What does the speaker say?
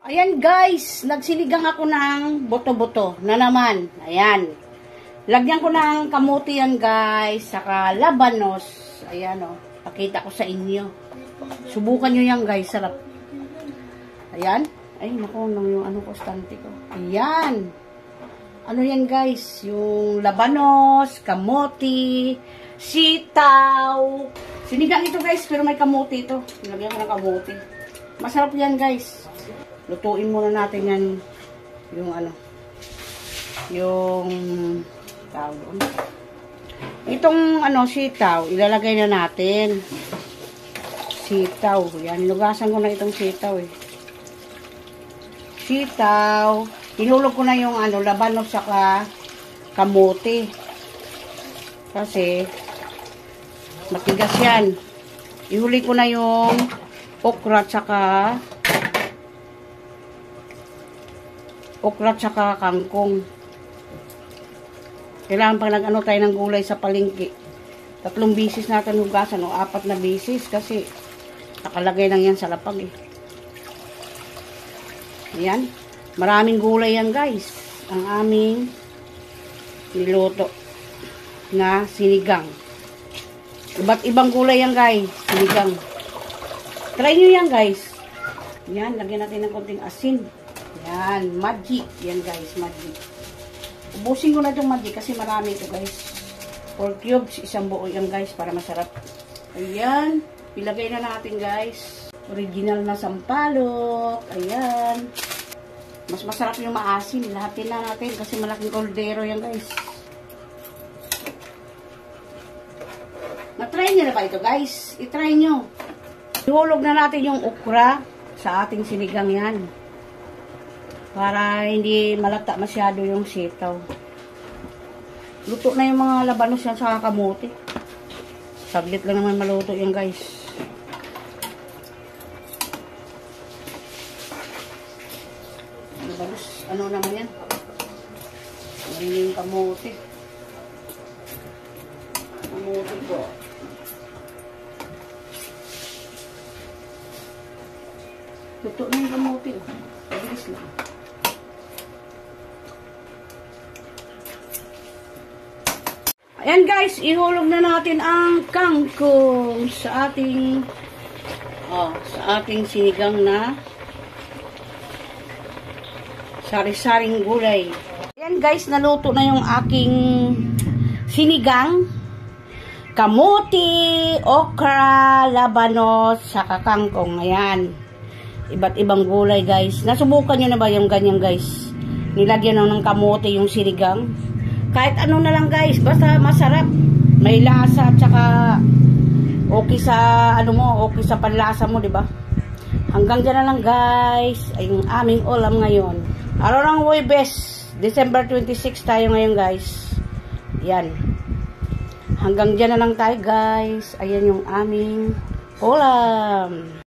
Ayan guys, nagsiligang ako ng boto-boto na naman. Ayan. Lagyan ko ng kamuti yan guys, saka labanos. Ayan o, pakita ko sa inyo. Subukan nyo yan guys, sarap. Ayan. Ay, naku, yung ano ko, stante ko. Ayan. Ano yan guys, yung labanos, kamuti, sitaw. Sinigang ito guys, pero may kamuti ito. Nilagyan ko ng kamuti. Masarap yan guys. Lutuin muna natin yan, yung ano, yung tawag doon. Itong ano, sitaw, ilalagay na natin. Sitaw, yan, hinugasan ko na itong sitaw eh. Sitaw, hinulog ko na yung ano, labanos saka kamote. Kasi, matigas yan. Ihuli ko na yung okra tsaka kangkong. Kailangan pag nag-ano tayo ng gulay sa palengke, 3 bisis natin hugasan o 4 na bisis kasi nakalagay lang yan sa lapag eh. Ayan. Maraming gulay yan guys. Ang aming niluto na sinigang. Iba't ibang gulay yan guys. Sinigang. Try nyo yan guys. Yan. Lagyan natin ng konting asin. Yan, magic. Yan guys, magic. Ubusin ko na itong magic kasi marami ito guys. 4 cubes, isang buo yan guys para masarap. Ayan, ilagay na natin guys. Original na sampalok. Ayan. Mas masarap yung maasim. Lahatin na natin kasi malaking kaldero yan guys. Na-try nyo na ba ito guys? I-try nyo. Ihulog na natin yung okra sa ating sinigang yan. Para hindi malata masyado yung sitaw. Luto na yung mga labanos yan sa kamote. Saglit lang naman maluto yan guys. Labanos, ano naman yan? Ano yung kamote? Kamote ko. Luto na yung kamote. Pabilis lang. Ayan guys, ihulog na natin ang kangkong sa ating sinigang na sari-saring gulay. Ayan guys, naluto na yung aking sinigang. Kamuti, okra, labanos, saka kangkong. Ayan. Iba't ibang gulay guys. Nasubukan nyo na ba yung ganyan guys? Nilagyan ng kamuti yung sinigang. Kahit ano na lang guys, basta masarap. May lasa, tsaka okay sa ano mo, okay sa panlasa mo, 'di ba? Hanggang diyan na lang guys, ay yung aming ulam ngayon. Araw ng Huwebes, December 26 tayo ngayon guys. Yan. Hanggang diyan na lang tayo guys. Ayan yung aming ulam.